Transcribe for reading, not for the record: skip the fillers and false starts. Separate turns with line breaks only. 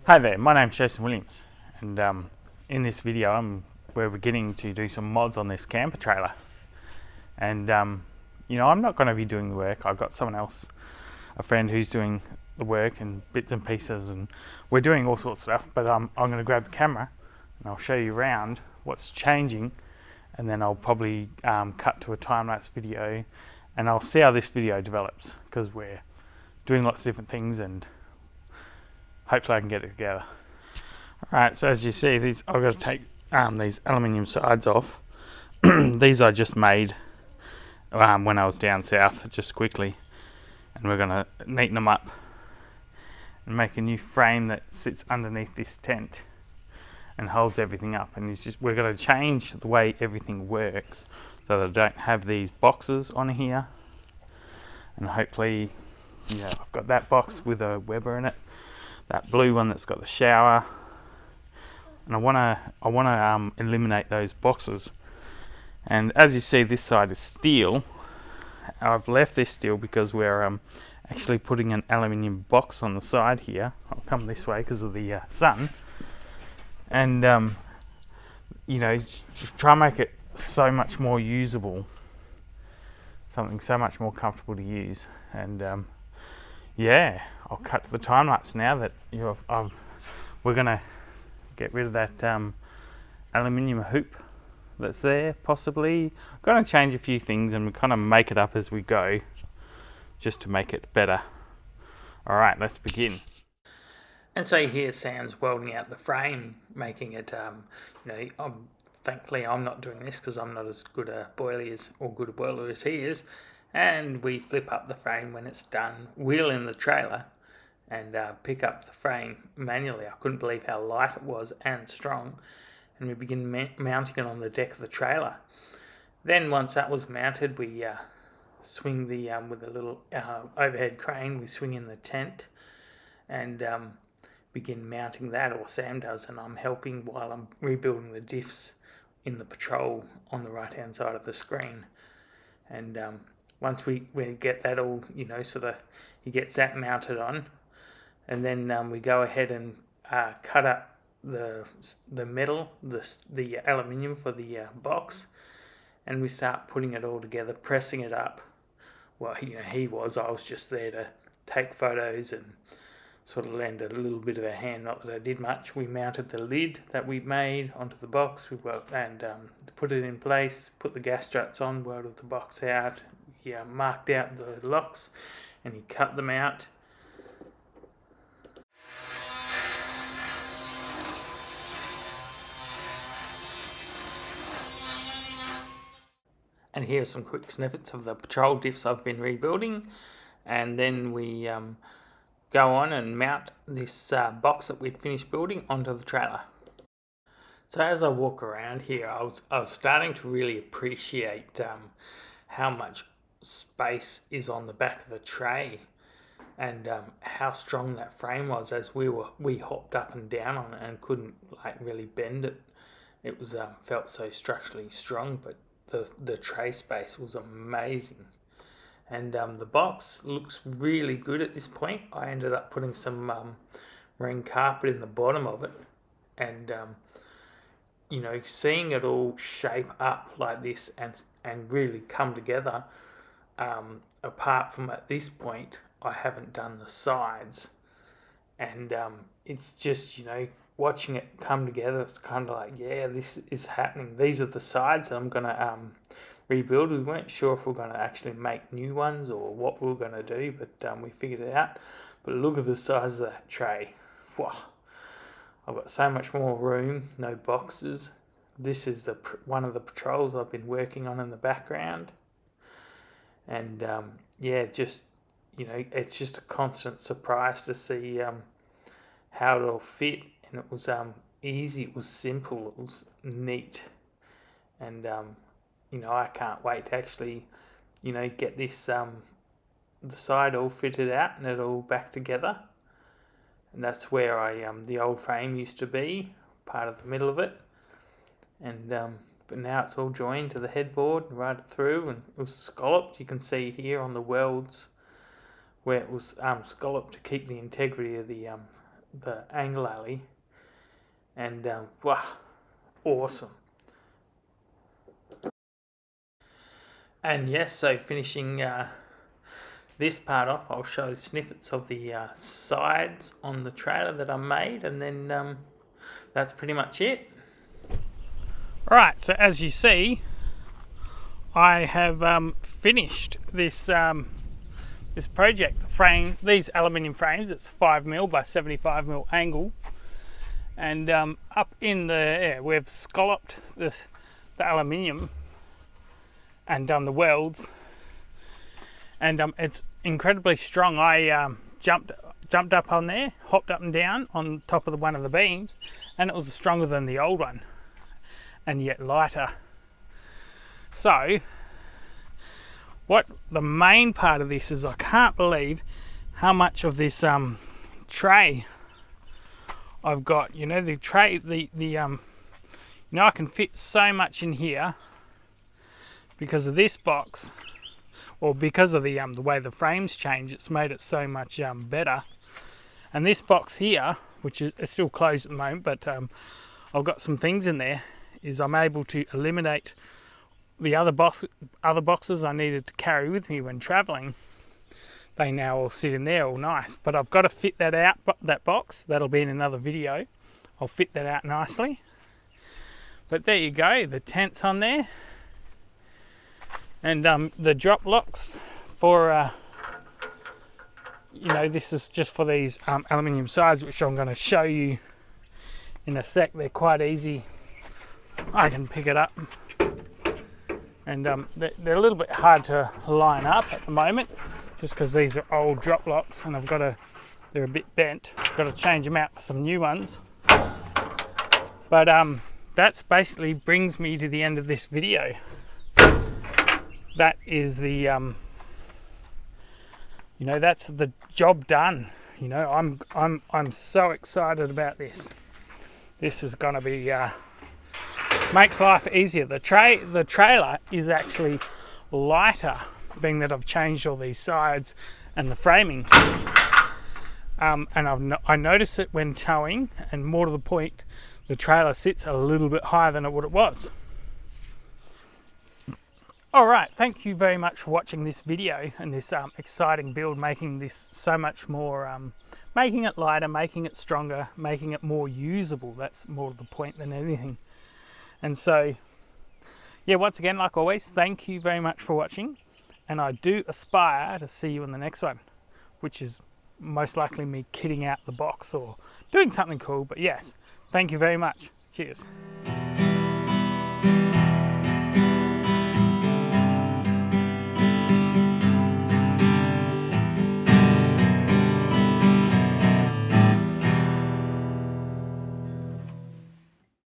Hi there, my name's Jason Williams, and in this video we're beginning to do some mods on this camper trailer. And I'm not going to be doing the work. I've got someone else, a friend, who's doing the work and bits and pieces, and we're doing all sorts of stuff. But I'm going to grab the camera and I'll show you around what's changing, and then I'll probably cut to a time-lapse video, and I'll see how this video develops, because we're doing lots of different things and hopefully I can get it together. Alright, so as you see, I've got to take these aluminium sides off. These I just made when I was down south, just quickly, and we're going to neaten them up and make a new frame that sits underneath this tent and holds everything up. And we're going to change the way everything works so that I don't have these boxes on here. And hopefully, I've got that box with a Weber in it, that blue one that's got the shower, and I want to eliminate those boxes. And as you see, this side is steel. I've left this steel because we're actually putting an aluminium box on the side here. I'll come this way because of the sun, and just try and make it so much more usable, something so much more comfortable to use. And I'll cut to the time lapse now that we're going to get rid of that aluminium hoop that's there. Possibly going to change a few things and we kind of make it up as we go, just to make it better. Alright, let's begin.
And so you hear Sam's welding out the frame, making it, thankfully I'm not doing this because I'm not as good a boiler as he is. And we flip up the frame when it's done, wheel in the trailer, and pick up the frame manually. I couldn't believe how light it was and strong. And we begin mounting it on the deck of the trailer. Then once that was mounted, we swing with a little overhead crane, we swing in the tent and begin mounting that, or Sam does, and I'm helping while I'm rebuilding the diffs in the patrol on the right hand side of the screen. And once we get that all, he gets that mounted on, and then we go ahead and cut up the metal, the aluminium for the box, and we start putting it all together, pressing it up. Well, I was just there to take photos and sort of lend a little bit of a hand, not that I did much. We mounted the lid that we made onto the box, and put it in place, put the gas struts on, welded the box out. He marked out the locks and he cut them out. And here are some quick snippets of the patrol diffs I've been rebuilding. And then we go on and mount this box that we'd finished building onto the trailer. So as I walk around here, I was starting to really appreciate how much space is on the back of the tray, and how strong that frame was as we hopped up and down on it and couldn't really bend it. It was felt so structurally strong, but the tray space was amazing. And the box looks really good at this point. I ended up putting some marine carpet in the bottom of it, and seeing it all shape up like this and really come together. Apart from at this point, I haven't done the sides, and it's just watching it come together. It's kind of like, yeah, this is happening. These are the sides that I'm gonna rebuild. We weren't sure if we're going to actually make new ones or what we were going to do, but we figured it out. But look at the size of that tray. Wow. I've got so much more room, no boxes. This is one of the patrols I've been working on in the background. And it's just a constant surprise to see how it all fit. And it was easy, it was simple, it was neat. And I can't wait to actually, get this the side all fitted out and it all back together. And that's where the old frame used to be, part of the middle of it. And but now it's all joined to the headboard right through, and it was scalloped. You can see here on the welds where it was scalloped to keep the integrity of the angle alley, and wow, awesome. And yes, so finishing this part off, I'll show snippets of the sides on the trailer that I made, and then that's pretty much it.
Right, so as you see, I have finished this this project. The frame, these aluminium frames, it's 5mm by 75mm angle, and up in the we've scalloped the aluminium and done the welds, and it's incredibly strong. I jumped up on there, hopped up and down on top of one of the beams, and it was stronger than the old one, and yet lighter. So what the main part of this is, I can't believe how much of this tray I've got. You know, the tray, you know, I can fit so much in here because of this box, or because of the way the frames change. It's made it so much better. And this box here, which is still closed at the moment, but I've got some things in there, is I'm able to eliminate the other boxes I needed to carry with me when traveling. They now all sit in there all nice, but I've got to fit that out, that box. That'll be in another video. I'll fit that out nicely. But there you go, the tent's on there, and the drop locks for you know, this is just for these aluminium sides, which I'm going to show you in a sec. They're quite easy. I can pick it up, and they're a little bit hard to line up at the moment, just because these are old drop locks, and they're a bit bent. I've got to change them out for some new ones. But that's basically brings me to the end of this video. That is the you know, that's the job done. You know, I'm so excited about this. This is going to be makes life easier. The trailer is actually lighter, being that I've changed all these sides and the framing. And I noticed it when towing, and more to the point, the trailer sits a little bit higher than what it was. Alright, thank you very much for watching this video and this exciting build, making this so much more, making it lighter, making it stronger, making it more usable. That's more to the point than anything. And so, yeah, once again, like always, thank you very much for watching, and I do aspire to see you in the next one, which is most likely me kitting out the box or doing something cool. But yes, thank you very much. Cheers.